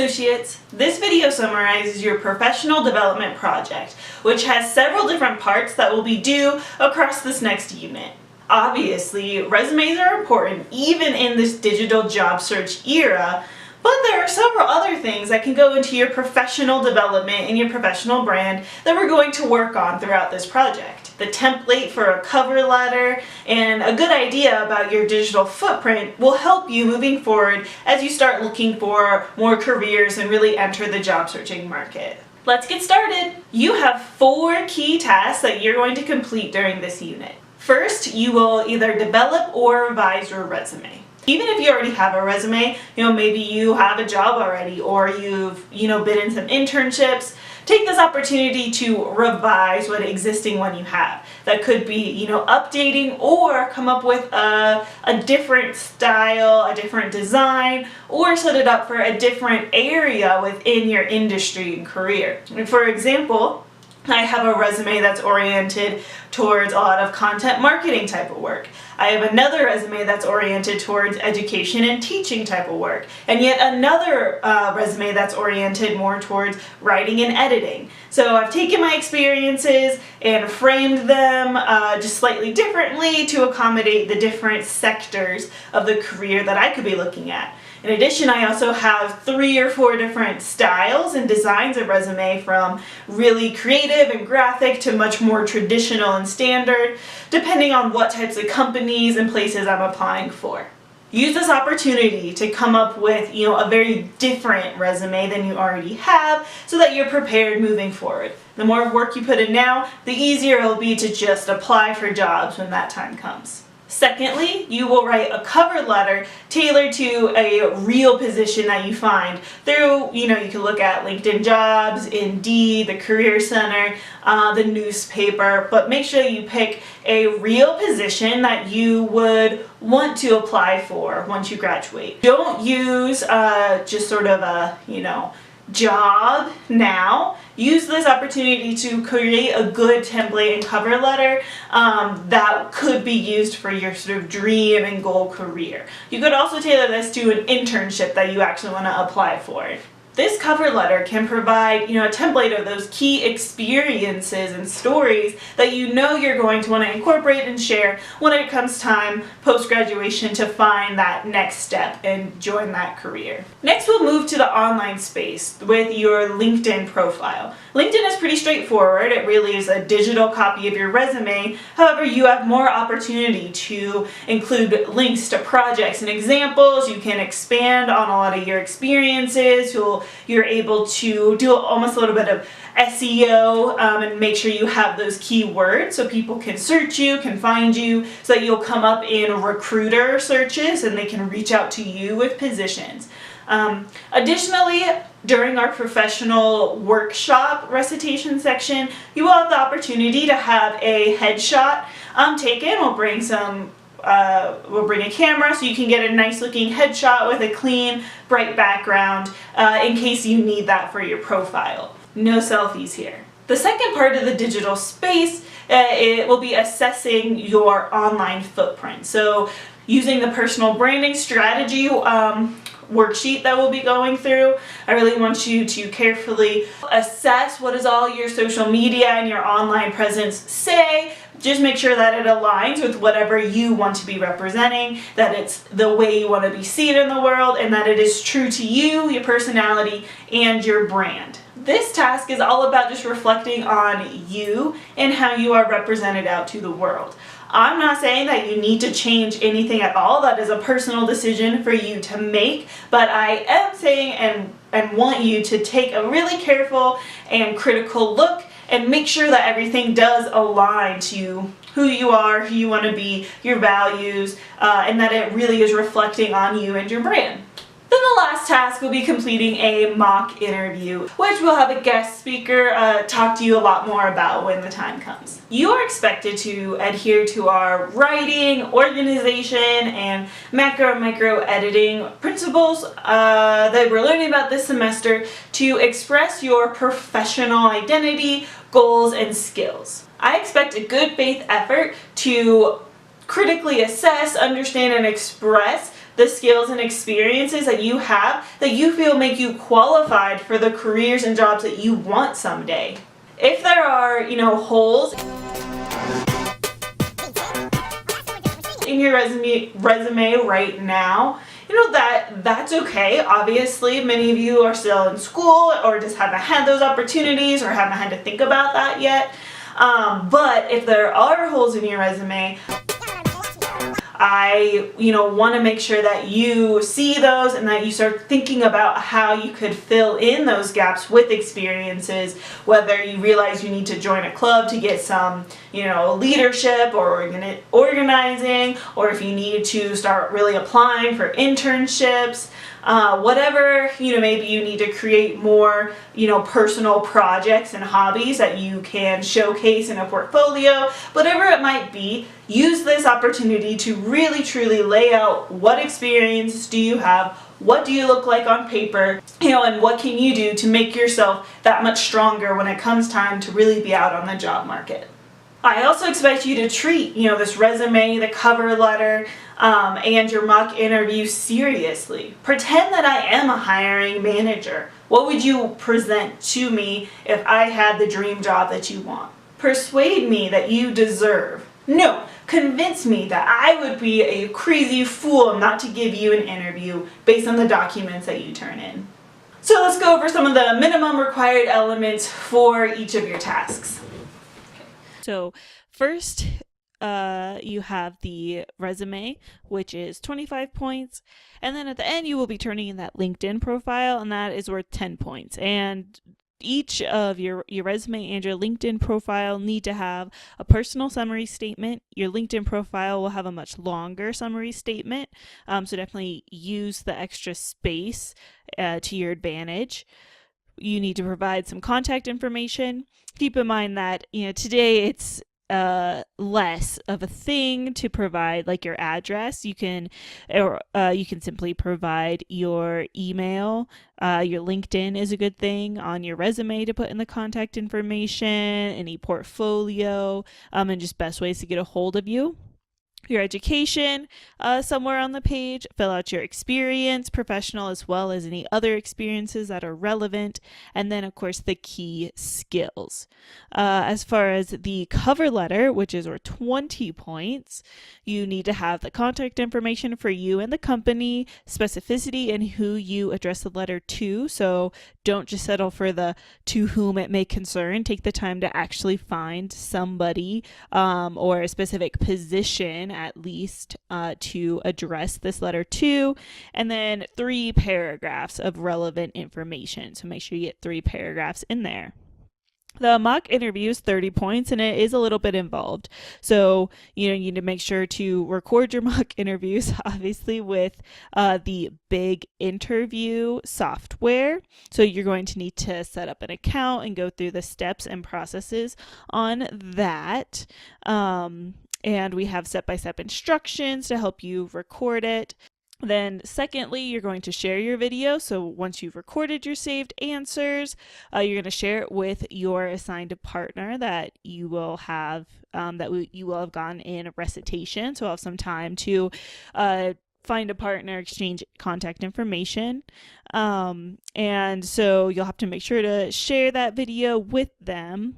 associates, this video summarizes your professional development project, which has several different parts that will be due across this next unit. Obviously, resumes are important even in this digital job search era, but there are several other things that can go into your professional development and your professional brand that we're going to work on throughout this project. The template for a cover letter and a good idea about your digital footprint will help you moving forward as you start looking for more careers and really enter the job searching market. Let's get started. You have 4 key tasks that you're going to complete during this unit. First, you will either develop or revise your resume. Even if you already have a resume, maybe you have a job already or you've, been in some internships, take this opportunity to revise what existing one you have. That could be, updating or come up with a different style, a different design, or set it up for a different area within your industry and career. For example, I have a resume that's oriented towards a lot of content marketing type of work. I have another resume that's oriented towards education and teaching type of work. And yet another resume that's oriented more towards writing and editing. So I've taken my experiences and framed them just slightly differently to accommodate the different sectors of the career that I could be looking at. In addition, I also have 3 or 4 different styles and designs of resume, from really creative and graphic to much more traditional and standard, depending on what types of companies and places I'm applying for. Use this opportunity to come up with, a very different resume than you already have so that you're prepared moving forward. The more work you put in now, the easier it will be to just apply for jobs when that time comes. Secondly, you will write a cover letter tailored to a real position that you find through, you can look at LinkedIn Jobs, Indeed, the Career Center, the newspaper, but make sure you pick a real position that you would want to apply for once you graduate. Don't use just sort of a, job now. Use this opportunity to create a good template and cover letter that could be used for your sort of dream and goal career. You could also tailor this to an internship that you actually want to apply for. This cover letter can provide, a template of those key experiences and stories that you're going to want to incorporate and share when it comes time post-graduation to find that next step and join that career. Next, we'll move to the online space with your LinkedIn profile. LinkedIn is pretty straightforward. It really is a digital copy of your resume. However, you have more opportunity to include links to projects and examples. You can expand on a lot of your experiences. You're able to do almost a little bit of SEO and make sure you have those keywords so people can search you, can find you, so that you'll come up in recruiter searches and they can reach out to you with positions. Additionally, during our professional workshop recitation section, you will have the opportunity to have a headshot taken. We'll bring a camera so you can get a nice looking headshot with a clean, bright background in case you need that for your profile. No selfies here. The second part of the digital space, it will be assessing your online footprint. So using the personal branding strategy worksheet that we'll be going through, I really want you to carefully assess what does all your social media and your online presence say. Just make sure that it aligns with whatever you want to be representing, that it's the way you want to be seen in the world, and that it is true to you, your personality, and your brand. This task is all about just reflecting on you and how you are represented out to the world. I'm not saying that you need to change anything at all. That is a personal decision for you to make, but I am saying and want you to take a really careful and critical look and make sure that everything does align to who you are, who you want to be, your values, and that it really is reflecting on you and your brand. Then the last task will be completing a mock interview, which we'll have a guest speaker talk to you a lot more about when the time comes. You are expected to adhere to our writing, organization, and macro and micro editing principles that we're learning about this semester to express your professional identity, goals, and skills. I expect a good faith effort to critically assess, understand, and express the skills and experiences that you have that you feel make you qualified for the careers and jobs that you want someday. If there are, holes in your resume right now, that's okay. Obviously, many of you are still in school or just haven't had those opportunities or haven't had to think about that yet. But if there are holes in your resume, I, want to make sure that you see those and that you start thinking about how you could fill in those gaps with experiences, whether you realize you need to join a club to get some, leadership or organizing, or if you need to start really applying for internships. Whatever, maybe you need to create more, personal projects and hobbies that you can showcase in a portfolio, whatever it might be. Use this opportunity to really truly lay out what experience do you have, what do you look like on paper, and what can you do to make yourself that much stronger when it comes time to really be out on the job market. I also expect you to treat, this resume, the cover letter, and your mock interview seriously. Pretend that I am a hiring manager. What would you present to me if I had the dream job that you want? Persuade me that you deserve. No, convince me that I would be a crazy fool not to give you an interview based on the documents that you turn in. So let's go over some of the minimum required elements for each of your tasks. So first, you have the resume, which is 25 points. And then at the end, you will be turning in that LinkedIn profile, and that is worth 10 points. And each of your resume and your LinkedIn profile need to have a personal summary statement. Your LinkedIn profile will have a much longer summary statement. So definitely use the extra space to your advantage. You need to provide some contact information. Keep in mind that, today it's less of a thing to provide like your address. You can simply provide your email. Your LinkedIn is a good thing on your resume to put in the contact information, any portfolio, and just best ways to get a hold of you. Your education somewhere on the page. Fill out your experience, professional as well as any other experiences that are relevant, and then of course the key skills. As far as the cover letter, which is worth 20 points, you need to have the contact information for you and the company, specificity and who you address the letter to. So don't just settle for the to whom it may concern. Take the time to actually find somebody or a specific position at least to address this letter to, and then 3 paragraphs of relevant information. So make sure you get 3 paragraphs in there. The mock interview is 30 points, and it is a little bit involved. So, you need to make sure to record your mock interviews, obviously, with the big interview software. So you're going to need to set up an account and go through the steps and processes on that. And we have step-by-step instructions to help you record it. Then secondly, you're going to share your video. So once you've recorded your saved answers, you're going to share it with your assigned partner that you will have you will have gone in a recitation. So I'll have some time to find a partner, exchange contact information. And so you'll have to make sure to share that video with them.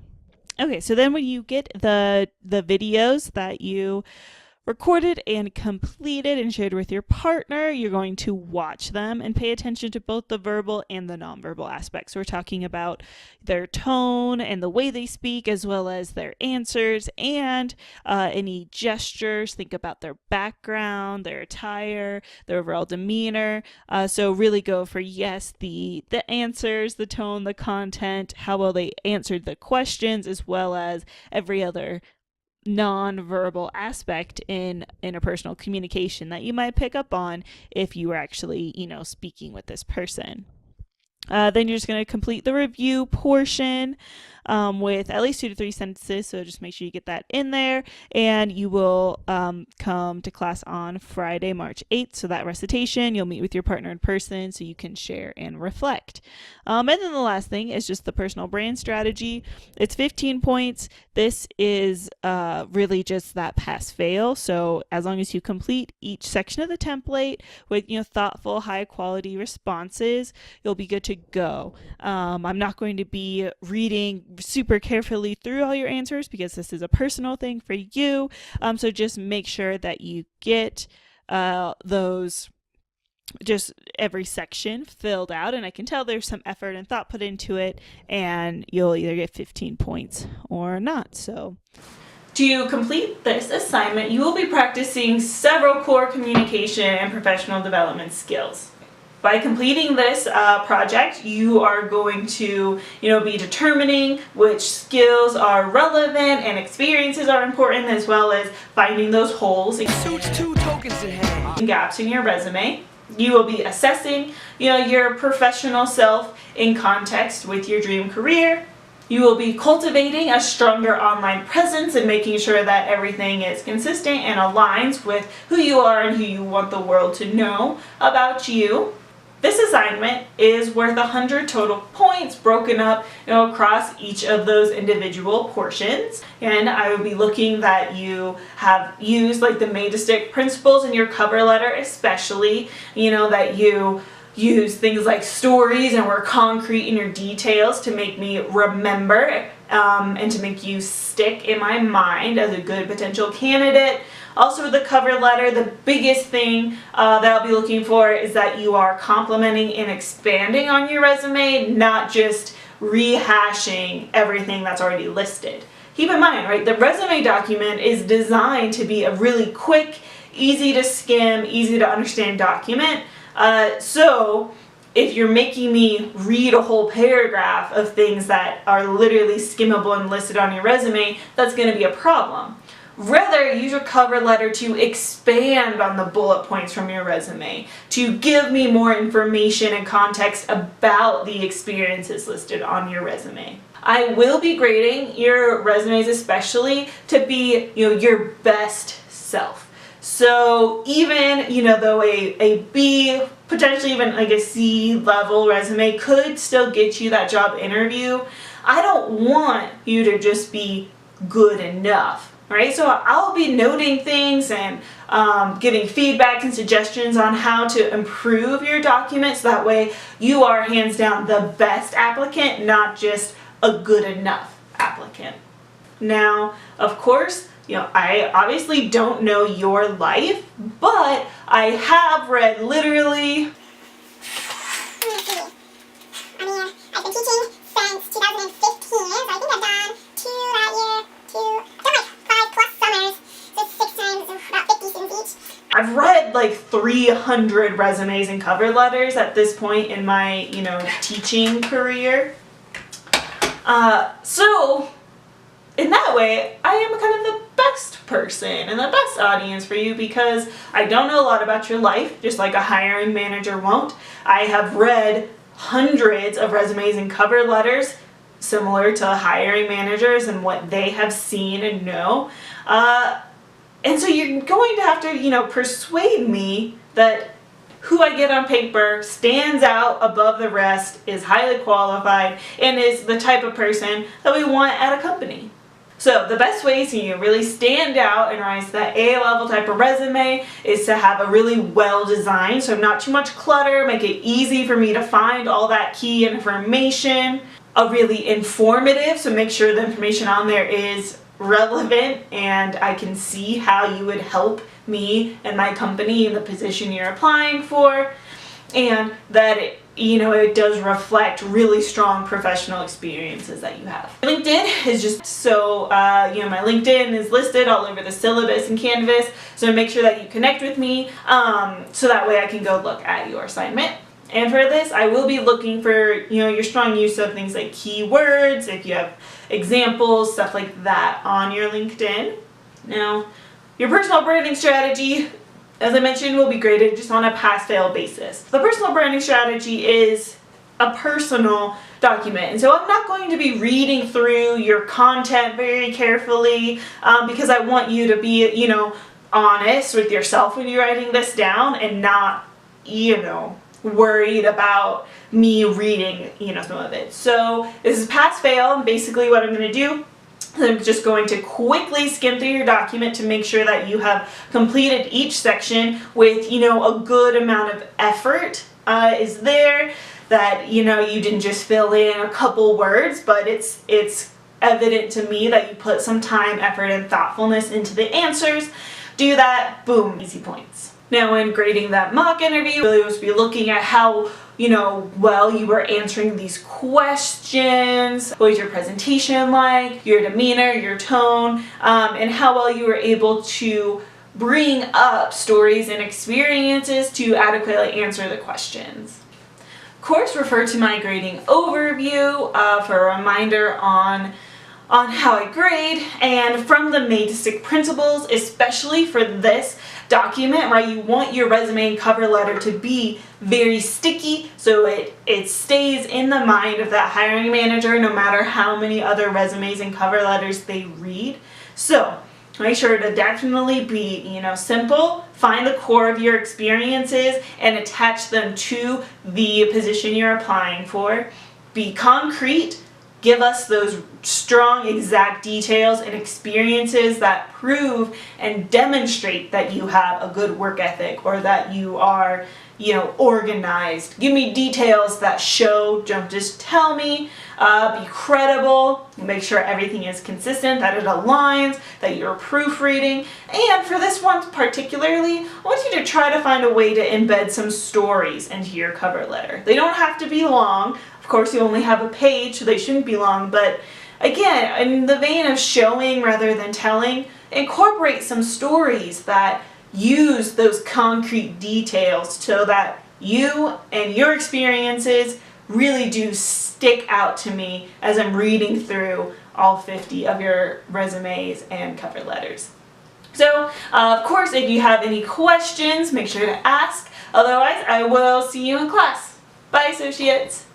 Okay, so then when you get the videos that you recorded and completed and shared with your partner, you're going to watch them and pay attention to both the verbal and the nonverbal aspects. We're talking about their tone and the way they speak, as well as their answers and any gestures. Think about their background, their attire, their overall demeanor. So really go for, yes, the answers, the tone, the content, how well they answered the questions, as well as every other non-verbal aspect in interpersonal communication that you might pick up on if you were actually, speaking with this person. Then you're just going to complete the review portion. with at least 2 to 3 sentences. So just make sure you get that in there, and you will come to class on Friday, March 8th. So that recitation, you'll meet with your partner in person so you can share and reflect. And then the last thing is just the personal brand strategy. It's 15 points. This is really just that pass-fail. So as long as you complete each section of the template with thoughtful, high-quality responses, you'll be good to go. I'm not going to be reading super carefully through all your answers because this is a personal thing for you. So just make sure that you get those, just every section filled out, and I can tell there's some effort and thought put into it, and you'll either get 15 points or not. So to complete this assignment, you will be practicing several core communication and professional development skills. By completing this project, you are going to, be determining which skills are relevant and experiences are important, as well as finding those holes and gaps in your resume. You will be assessing, your professional self in context with your dream career. You will be cultivating a stronger online presence and making sure that everything is consistent and aligns with who you are and who you want the world to know about you. This assignment is worth 100 total points broken up across each of those individual portions. And I would be looking that you have used the made to stick principles in your cover letter, especially, that you use things like stories and were concrete in your details to make me remember and to make you stick in my mind as a good potential candidate. Also, with the cover letter, the biggest thing that I'll be looking for is that you are complimenting and expanding on your resume, not just rehashing everything that's already listed. Keep in mind, right, the resume document is designed to be a really quick, easy to skim, easy to understand document. So if you're making me read a whole paragraph of things that are literally skimmable and listed on your resume, that's going to be a problem. Rather, use your cover letter to expand on the bullet points from your resume, to give me more information and context about the experiences listed on your resume. I will be grading your resumes especially to be, your best self. So even, though a B, potentially even a C level resume could still get you that job interview, I don't want you to just be good enough. Right? So I'll be noting things and giving feedback and suggestions on how to improve your documents. That way you are hands down the best applicant, not just a good enough applicant. Now, of course, I obviously don't know your life, but I have read literally... I've been teaching since 2015, so I think I've done 2 that year, 5+ summers, so 6 times, so about 50 students each. I've read 300 resumes and cover letters at this point in my, teaching career. So in that way, I am kind of the best person and the best audience for you because I don't know a lot about your life, just like a hiring manager won't. I have read hundreds of resumes and cover letters similar to hiring managers and what they have seen and know. And so you're going to have to, persuade me that who I get on paper stands out above the rest, is highly qualified, and is the type of person that we want at a company. So the best way to really stand out and rise to that A-level type of resume is to have a really well-designed, so not too much clutter, make it easy for me to find all that key information, a really informative, so make sure the information on there is relevant and I can see how you would help me and my company in the position you're applying for, and that it does reflect really strong professional experiences that you have. LinkedIn is just so, my LinkedIn is listed all over the syllabus and Canvas, so make sure that you connect with me so that way I can go look at your assignment. And for this, I will be looking for, your strong use of things like keywords, if you have examples, stuff like that on your LinkedIn. Now, your personal branding strategy, as I mentioned, will be graded just on a pass-fail basis. The personal branding strategy is a personal document. And so I'm not going to be reading through your content very carefully because I want you to be, you know, honest with yourself when you're writing this down and not, you know, worried about me reading, you know, some of it. So this is pass fail, and basically what I'm going to do, I'm just going to quickly skim through your document to make sure that you have completed each section with, you know, a good amount of effort is there, that, you know, you didn't just fill in a couple words, but it's evident to me that you put some time, effort, and thoughtfulness into the answers. Do that, boom, easy points. Now when grading that mock interview, you really was be looking at how, you know, well you were answering these questions, what was your presentation like, your demeanor, your tone, and how well you were able to bring up stories and experiences to adequately answer the questions. Of course, refer to my grading overview for a reminder on how I grade, and from the Made to Stick principles, especially for this document, right? You want your resume and cover letter to be very sticky so it stays in the mind of that hiring manager no matter how many other resumes and cover letters they read. So make sure to definitely be, you know, simple, find the core of your experiences and attach them to the position you're applying for. Be concrete. Give us those strong, exact details and experiences that prove and demonstrate that you have a good work ethic or that you are, you know, organized. Give me details that show, don't just tell me. Be credible. Make sure everything is consistent, that it aligns, that you're proofreading. And for this one particularly, I want you to try to find a way to embed some stories into your cover letter. They don't have to be long. Of course, you only have a page, so they shouldn't be long, but again, in the vein of showing rather than telling, incorporate some stories that use those concrete details so that you and your experiences really do stick out to me as I'm reading through all 50 of your resumes and cover letters. So, of course, if you have any questions, make sure to ask. Otherwise, I will see you in class. Bye, associates.